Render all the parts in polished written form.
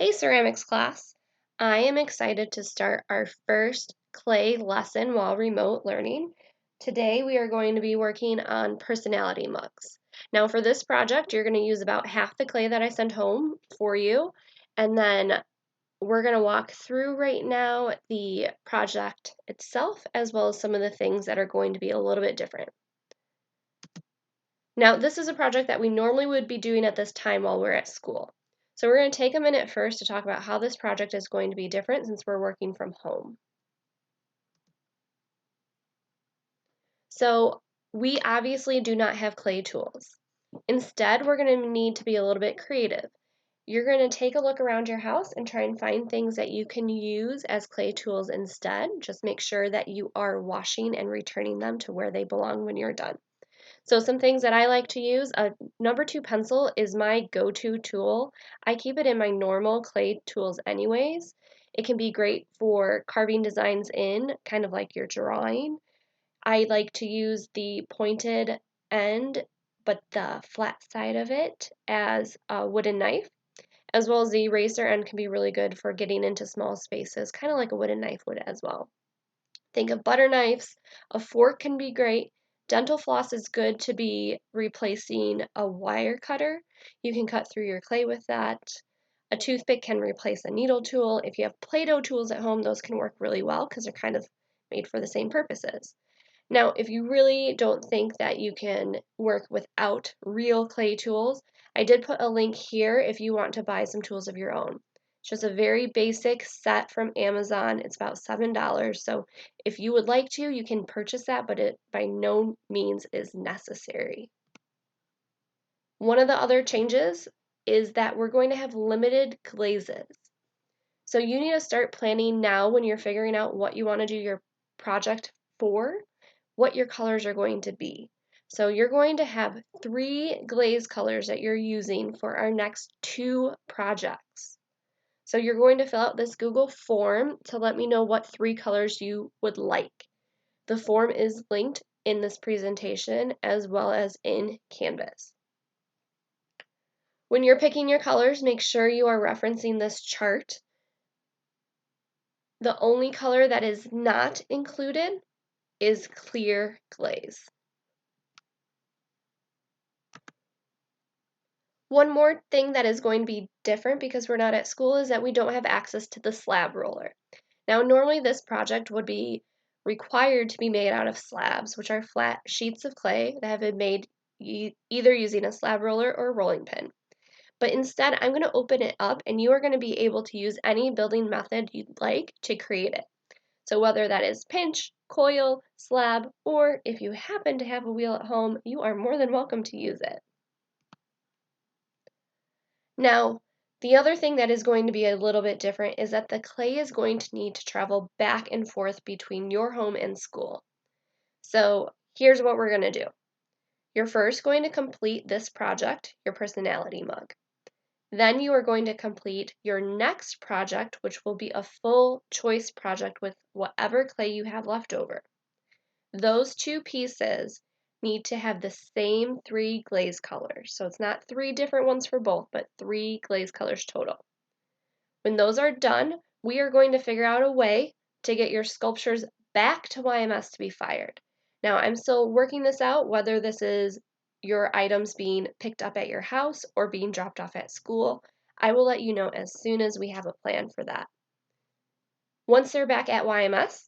Hey ceramics class, I am excited to start our first clay lesson while remote learning. Today we are going to be working on personality mugs. Now for this project you're going to use about half the clay that I sent home for you, and then we're going to walk through right now the project itself as well as some of the things that are going to be a little bit different. Now, this is a project that we normally would be doing at this time while we're at school. So we're going to take a minute first to talk about how this project is going to be different since we're working from home. So we obviously do not have clay tools. Instead, we're going to need to be a little bit creative. You're going to take a look around your house and try and find things that you can use as clay tools instead. Just make sure that you are washing and returning them to where they belong when you're done. So some things that I like to use, a number 2 pencil is my go-to tool. I keep it in my normal clay tools anyways. It can be great for carving designs in, kind of like you're drawing. I like to use the pointed end, but the flat side of it as a wooden knife, as well as the eraser end can be really good for getting into small spaces, kind of like a wooden knife would as well. Think of butter knives. A fork can be great. Dental floss is good to be replacing a wire cutter. You can cut through your clay with that. A toothpick can replace a needle tool. If you have Play-Doh tools at home, those can work really well because they're kind of made for the same purposes. Now, if you really don't think that you can work without real clay tools, I did put a link here if you want to buy some tools of your own. It's just a very basic set from Amazon. It's about $7. So if you would like to, you can purchase that, but it by no means is necessary. One of the other changes is that we're going to have limited glazes. So you need to start planning now when you're figuring out what you want to do your project for, what your colors are going to be. So you're going to have 3 glaze colors that you're using for our next 2 projects. So you're going to fill out this Google form to let me know what 3 colors you would like. The form is linked in this presentation as well as in Canvas. When you're picking your colors, make sure you are referencing this chart. The only color that is not included is clear glaze. One more thing that is going to be different because we're not at school is that we don't have access to the slab roller. Now, normally this project would be required to be made out of slabs, which are flat sheets of clay that have been made either using a slab roller or a rolling pin. But instead, I'm going to open it up and you are going to be able to use any building method you'd like to create it. So whether that is pinch, coil, slab, or if you happen to have a wheel at home, you are more than welcome to use it. Now, the other thing that is going to be a little bit different is that the clay is going to need to travel back and forth between your home and school. So here's what we're going to do. You're first going to complete this project, your personality mug. Then you are going to complete your next project, which will be a full choice project with whatever clay you have left over. Those 2 pieces need to have the same 3 glaze colors. So it's not 3 different ones for both, but 3 glaze colors total. When those are done, we are going to figure out a way to get your sculptures back to YMS to be fired. Now, I'm still working this out, whether this is your items being picked up at your house or being dropped off at school. I will let you know as soon as we have a plan for that. Once they're back at YMS,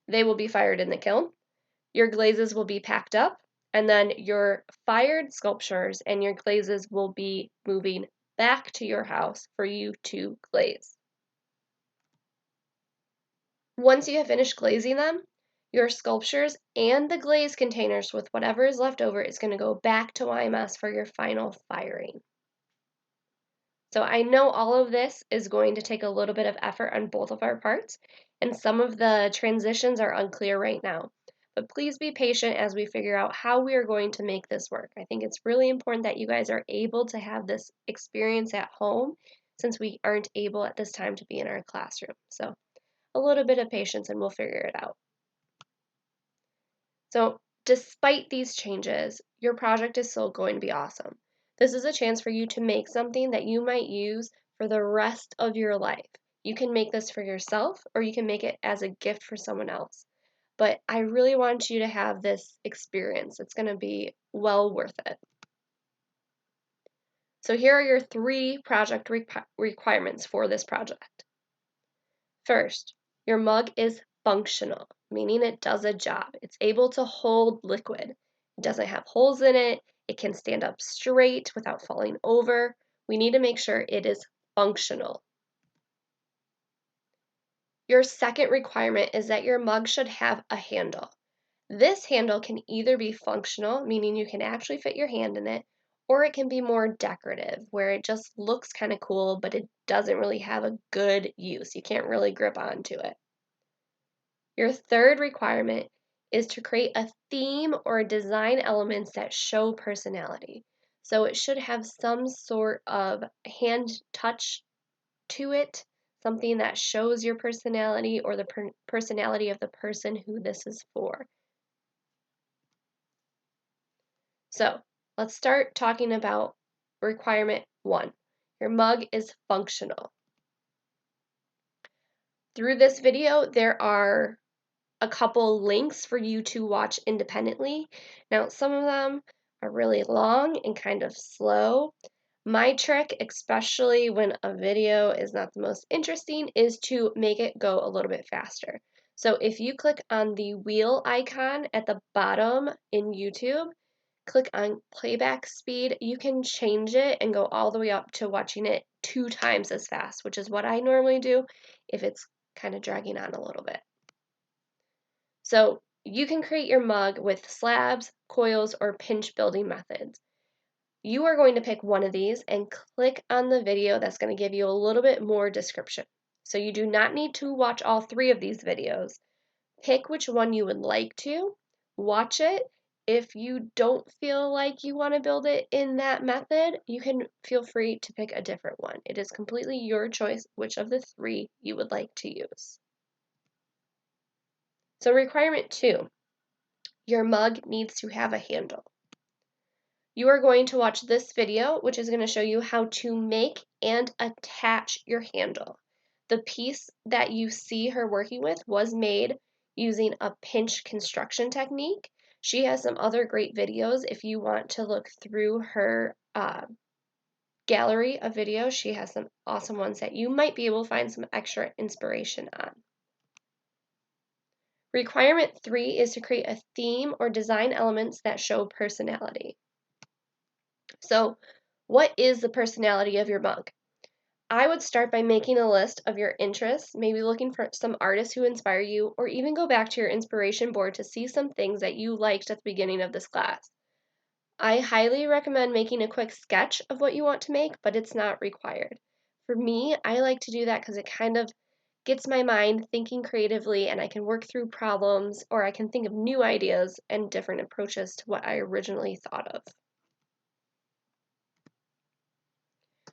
they will be fired in the kiln. Your glazes will be packed up, and then your fired sculptures and your glazes will be moving back to your house for you to glaze. Once you have finished glazing them, your sculptures and the glaze containers with whatever is left over is going to go back to YMS for your final firing. So I know all of this is going to take a little bit of effort on both of our parts, and some of the transitions are unclear right now. But please be patient as we figure out how we are going to make this work. I think it's really important that you guys are able to have this experience at home since we aren't able at this time to be in our classroom. So a little bit of patience and we'll figure it out. So despite these changes, your project is still going to be awesome. This is a chance for you to make something that you might use for the rest of your life. You can make this for yourself or you can make it as a gift for someone else. But I really want you to have this experience. It's going to be well worth it. So here are your 3 project requirements for this project. First, your mug is functional, meaning it does a job. It's able to hold liquid. It doesn't have holes in it. It can stand up straight without falling over. We need to make sure it is functional. Your second requirement is that your mug should have a handle. This handle can either be functional, meaning you can actually fit your hand in it, or it can be more decorative, where it just looks kind of cool, but it doesn't really have a good use. You can't really grip onto it. Your third requirement is to create a theme or design elements that show personality. So it should have some sort of hand touch to it, something that shows your personality or the personality of the person who this is for. So let's start talking about requirement 1. Your mug is functional. Through this video, there are a couple links for you to watch independently. Now, some of them are really long and kind of slow. My trick, especially when a video is not the most interesting, is to make it go a little bit faster. So if you click on the wheel icon at the bottom in YouTube, click on playback speed, you can change it and go all the way up to watching it 2 times as fast, which is what I normally do if it's kind of dragging on a little bit. So you can create your mug with slabs, coils, or pinch building methods. You are going to pick one of these and click on the video that's going to give you a little bit more description. So you do not need to watch all 3 of these videos. Pick which one you would like to, watch it. If you don't feel like you want to build it in that method, you can feel free to pick a different one. It is completely your choice which of the 3 you would like to use. So requirement 2, your mug needs to have a handle. You are going to watch this video, which is going to show you how to make and attach your handle. The piece that you see her working with was made using a pinch construction technique. She has some other great videos if you want to look through her gallery of videos. She has some awesome ones that you might be able to find some extra inspiration on. Requirement 3 is to create a theme or design elements that show personality. So, what is the personality of your mug? I would start by making a list of your interests, maybe looking for some artists who inspire you, or even go back to your inspiration board to see some things that you liked at the beginning of this class. I highly recommend making a quick sketch of what you want to make, but it's not required. For me, I like to do that because it kind of gets my mind thinking creatively and I can work through problems or I can think of new ideas and different approaches to what I originally thought of.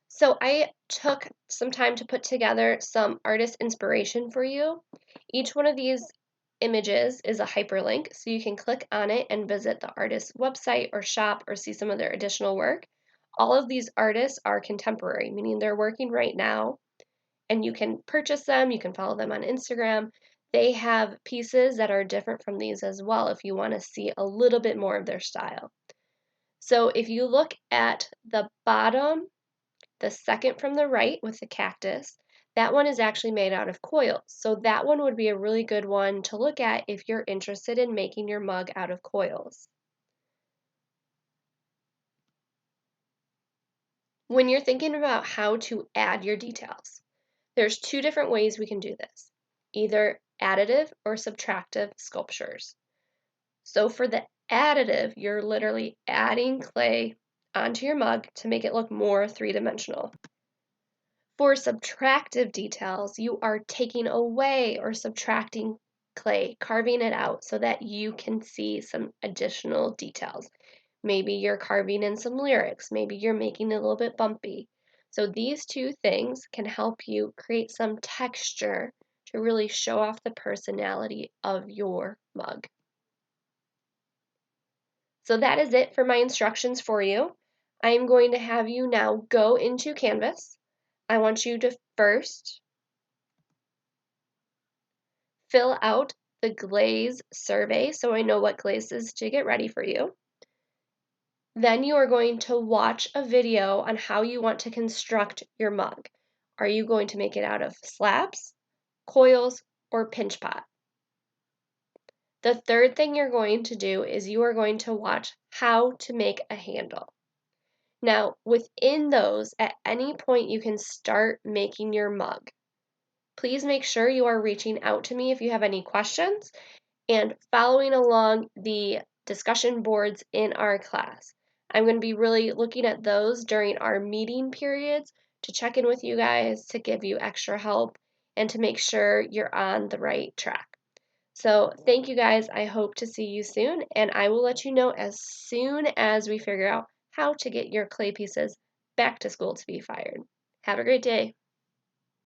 So I took some time to put together some artist inspiration for you. Each one of these images is a hyperlink, so you can click on it and visit the artist's website or shop or see some of their additional work. All of these artists are contemporary, meaning they're working right now, and you can purchase them, you can follow them on Instagram. They have pieces that are different from these as well if you want to see a little bit more of their style. So if you look at the bottom, the second from the right with the cactus, that one is actually made out of coils. So that one would be a really good one to look at if you're interested in making your mug out of coils. When you're thinking about how to add your details, there's 2 different ways we can do this, either additive or subtractive sculptures. So for the additive, you're literally adding clay onto your mug to make it look more 3-dimensional. For subtractive details, you are taking away or subtracting clay, carving it out so that you can see some additional details. Maybe you're carving in some lyrics, maybe you're making it a little bit bumpy. So these 2 things can help you create some texture to really show off the personality of your mug. So that is it for my instructions for you. I'm going to have you now go into Canvas. I want you to first fill out the glaze survey so I know what glazes to get ready for you. Then you are going to watch a video on how you want to construct your mug. Are you going to make it out of slabs, coils, or pinch pot? The third thing you're going to do is you are going to watch how to make a handle. Now, within those, at any point, you can start making your mug. Please make sure you are reaching out to me if you have any questions and following along the discussion boards in our class. I'm going to be really looking at those during our meeting periods to check in with you guys, to give you extra help, and to make sure you're on the right track. So thank you guys. I hope to see you soon, and I will let you know as soon as we figure out how to get your clay pieces back to school to be fired. Have a great day.